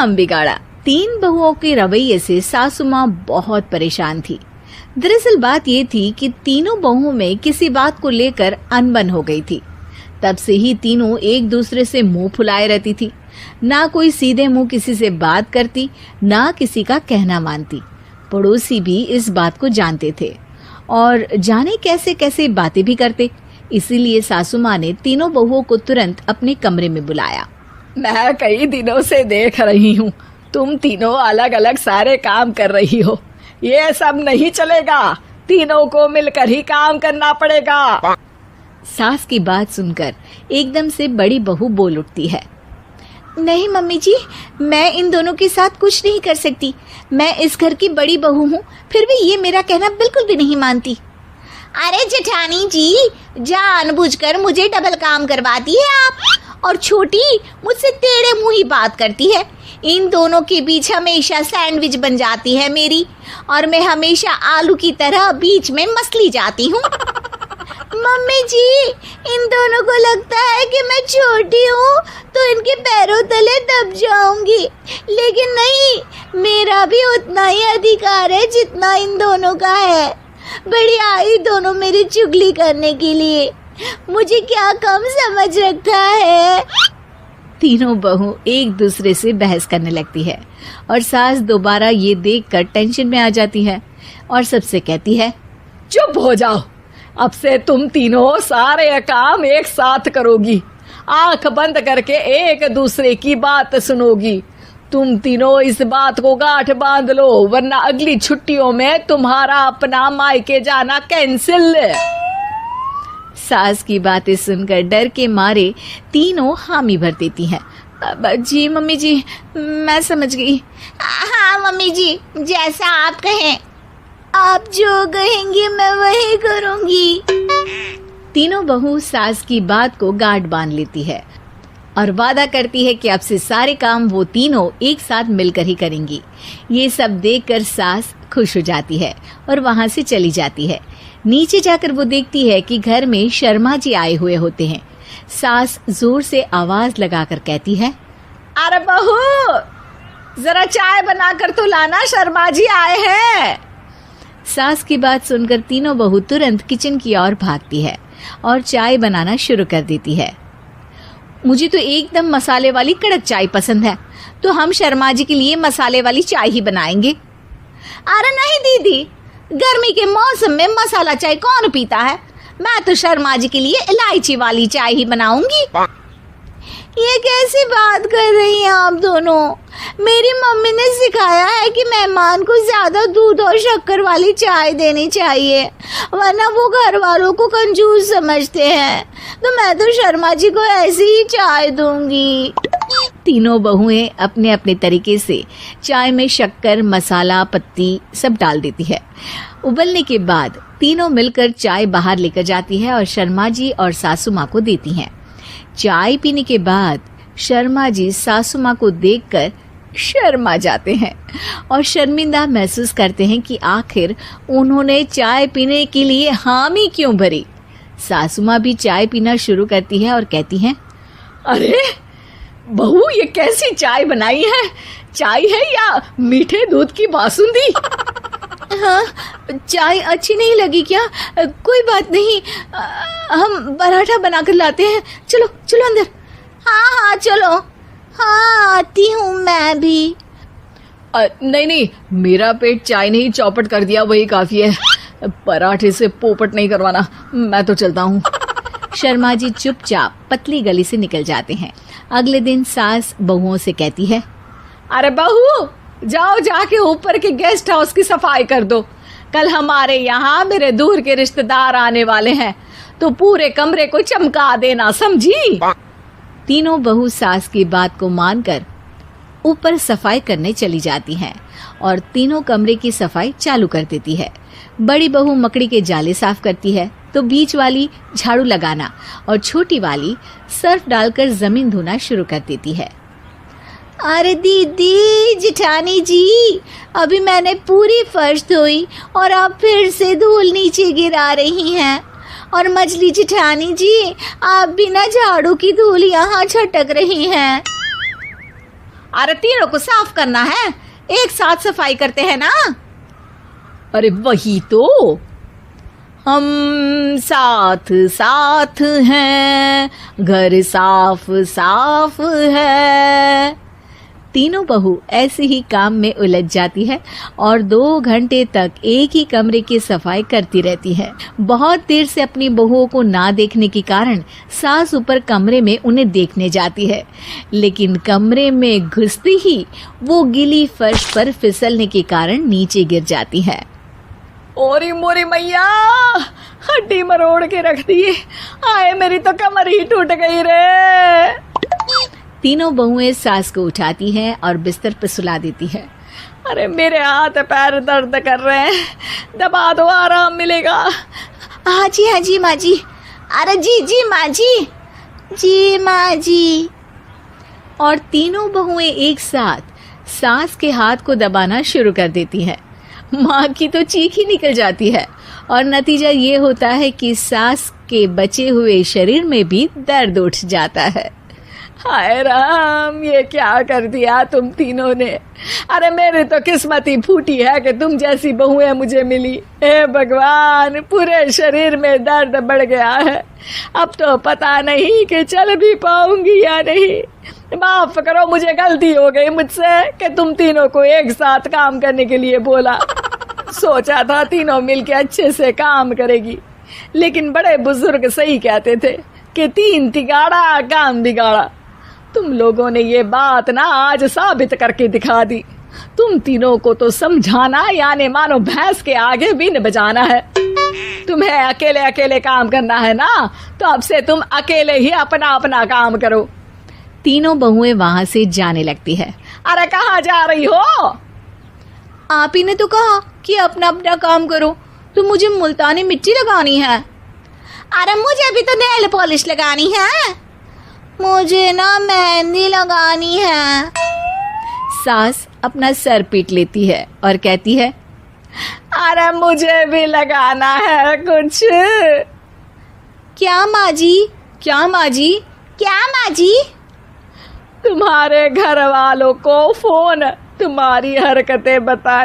काम बिगाड़ा। 3 बहुओं के रवैये से सासू माँ बहुत परेशान थी। दरअसल बात ये थी कि तीनों बहुओं में किसी बात को लेकर अनबन हो गई थी। तब से ही तीनों एक दूसरे से मुंह फुलाए रहती थी। ना कोई सीधे मुंह किसी से बात करती, ना किसी का कहना मानती। पड़ोसी भी इस बात को जानते थे और जाने कैसे कैसे बातें भी करते। इसीलिए सासू माँ ने तीनों बहुओं को तुरंत अपने कमरे में बुलाया। मैं कई दिनों से देख रही हूँ, तुम तीनों अलग अलग सारे काम कर रही हो। ये सब नहीं चलेगा, तीनों को मिलकर ही काम करना पड़ेगा। सास की बात सुनकर एकदम से बड़ी बहू बोल उठती है। नहीं मम्मी जी, मैं इन दोनों के साथ कुछ नहीं कर सकती। मैं इस घर की बड़ी बहू हूँ, फिर भी ये मेरा कहना बिल्कुल भी नहीं मानती। अरे जेठानी जी, जानबूझकर मुझे डबल काम करवाती है आप, और छोटी मुझसे टेढ़े मुंह ही बात करती है। इन दोनों के बीच हमेशा सैंडविच बन जाती है मेरी, और मैं हमेशा आलू की तरह बीच में मसली जाती हूँ। मम्मी जी, इन दोनों को लगता है कि मैं छोटी हूँ तो इनके पैरों तले दब जाऊंगी, लेकिन नहीं, मेरा भी उतना ही अधिकार है जितना इन दोनों का है। बड़ी आई दोनों मेरी चुगली करने के लिए, मुझे क्या कम समझ रखा है। तीनों बहू एक दूसरे से बहस करने लगती है और सास दोबारा ये देखकर टेंशन में आ जाती है और सबसे कहती है, चुप हो जाओ, अब से तुम तीनों सारे काम एक साथ करोगी, आंख बंद करके एक दूसरे की बात सुनोगी। तुम तीनों इस बात को गांठ बांध लो, वरना अगली छुट्टियों में तुम्हारा अपना मायके जाना कैंसिल। सास की बातें सुनकर डर के मारे तीनों हामी भर देती हैं। जी मम्मी जी, मैं समझ गई। हाँ मम्मी जी, जैसा आप कहें। आप जो कहेंगी मैं वही करूंगी। तीनों बहू सास की बात को गांठ बांध लेती है और वादा करती है कि अब से सारे काम वो तीनों एक साथ मिलकर ही करेंगी। ये सब देखकर सास खुश हो जाती है और वहां से चली जाती है। नीचे जाकर वो देखती है कि घर में शर्मा जी आए हुए होते हैं। सास जोर से आवाज लगाकर कहती है, अरे बहू, जरा चाय बनाकर तो लाना, शर्मा जी आए हैं। सास की बात सुनकर तीनों बहू तुरंत किचन की ओर भागती है और चाय बनाना शुरू कर देती है। मुझे तो एकदम मसाले वाली कड़क चाय पसंद है, तो हम शर्मा जी के लिए मसाले वाली चाय ही बनाएंगे। अरे नहीं दीदी, गर्मी के मौसम में मसाला चाय कौन पीता है? मैं तो शर्मा जी के लिए इलायची वाली चाय ही बनाऊंगी। ये कैसी बात कर रही हैं आप दोनों? मेरी मम्मी ने सिखाया है कि मेहमान को ज्यादा दूध और शक्कर वाली चाय देनी चाहिए, वरना वो घर वालों को कंजूस समझते हैं। तो मैं तो शर्मा जी को ऐसी ही चाय दूंगी। तीनों बहुएं अपने अपने तरीके से चाय में शक्कर, मसाला, पत्ती सब डाल देती है। उबलने के बाद तीनों मिलकर चाय बाहर लेकर जाती है और शर्मा जी और सासू माँ को देती हैं। चाय पीने के बाद शर्मा जी सासू माँ को देखकर शर्मा जाते हैं और शर्मिंदा महसूस करते हैं कि आखिर उन्होंने चाय पीने के लिए हामी क्यों भरी। सासू माँ भी चाय पीना शुरू करती है और कहती हैं, अरे बहू, ये कैसी चाय बनाई है? चाय है या मीठे दूध की बासुंदी? हाँ, चाय अच्छी नहीं लगी क्या? कोई बात नहीं, हम पराठा बनाकर लाते हैं। चलो चलो अंदर। हाँ चलो। हाँ, आती हूँ मैं भी। नहीं, मेरा पेट चाय ने ही चौपट कर दिया, वही काफी है। पराठे से पोपट नहीं करवाना, मैं तो चलता हूँ। शर्मा जी चुपचाप पतली गली से निकल जाते हैं। अगले दिन सास बहुओं से कहती है, अरे बहू, जाओ जाके ऊपर के गेस्ट हाउस की सफाई कर दो। कल हमारे यहाँ मेरे दूर के रिश्तेदार आने वाले हैं, तो पूरे कमरे को चमका देना, समझी? तीनों बहू सास की बात को मानकर ऊपर सफाई करने चली जाती हैं और तीनों कमरे की सफाई चालू कर देती है। बड़ी बहू मकड़ी के जाले साफ करती है, तो बीच वाली झाड़ू लगाना और छोटी वाली सर्फ डालकर जमीन धोना शुरू कर देती है। अरे दीदी, जेठानी जी, अभी मैंने पूरी फर्श धोई और आप फिर से धूल नीचे गिरा रही हैं। और मछली जेठानी जी, आप बिना झाड़ू की धूल यहाँ छटक रही हैं। अरे तीनों को साफ करना है, एक साथ सफाई करते हैं ना। अरे वही तो, हम साथ साथ हैं, घर साफ साफ है। तीनों बहू ऐसे ही काम में उलझ जाती है और 2 घंटे तक एक ही कमरे की सफाई करती रहती है। बहुत देर से अपनी बहुओं को ना देखने के कारण सास ऊपर कमरे में उन्हें देखने जाती है, लेकिन कमरे में घुसती ही वो गीली फर्श पर फिसलने के कारण नीचे गिर जाती है। ओरी मोरी मैया, हड्डी मरोड़ के रख दी। आए मेरी तो कमर ही टूट गई रे। तीनों बहुएं सास को उठाती हैं और बिस्तर पर सुला देती है। अरे मेरे हाथ पैर दर्द कर रहे हैं, दबा दो, आराम मिलेगा। हाँ जी माँ जी। अरे जी माँ जी, जी माँ जी। और तीनों बहुएं एक साथ सास के हाथ को दबाना शुरू कर देती हैं। माँ की तो चीख ही निकल जाती है और नतीजा ये होता है कि सास के बचे हुए शरीर में भी दर्द उठ जाता है। हाय राम, ये क्या कर दिया तुम तीनों ने। अरे मेरी तो किस्मत ही फूटी है कि तुम जैसी बहुएं मुझे मिली। हे भगवान, पूरे शरीर में दर्द बढ़ गया है। अब तो पता नहीं कि चल भी पाऊंगी या नहीं। माफ करो, मुझे गलती हो गई मुझसे कि तुम तीनों को एक साथ काम करने के लिए बोला। सोचा था तीनों मिलके अच्छे से काम करेगी, लेकिन बड़े बुजुर्ग सही कहते थे कि 3 तिगाड़ा काम बिगाड़ा। तुम लोगों ने ये बात ना आज साबित करके दिखा दी। तुम तीनों को तो समझाना यानी मानो भैंस के आगे बीन बजाना है। तुम्हें अकेले अकेले काम करना है ना, तो अब से तुम अकेले ही अपना अपना काम करो। तीनों बहुएं वहां से जाने लगती है। अरे कहाँ जा रही हो? आप ही ने तो कहा कि अपना अपना काम तो मुझे मुल्तानी मिट्टी लगानी है। अरे मुझे भी तो नेल पॉलिश लगानी है, मुझे ना मेहंदी लगानी है। सास अपना सर पीट लेती है और कहती है, अरे मुझे भी लगाना है कुछ। क्या माँ जी? क्या माँ जी? क्या माँ जी? तुम्हारे घर वालों को फोन तुम्हारी हरकतें बता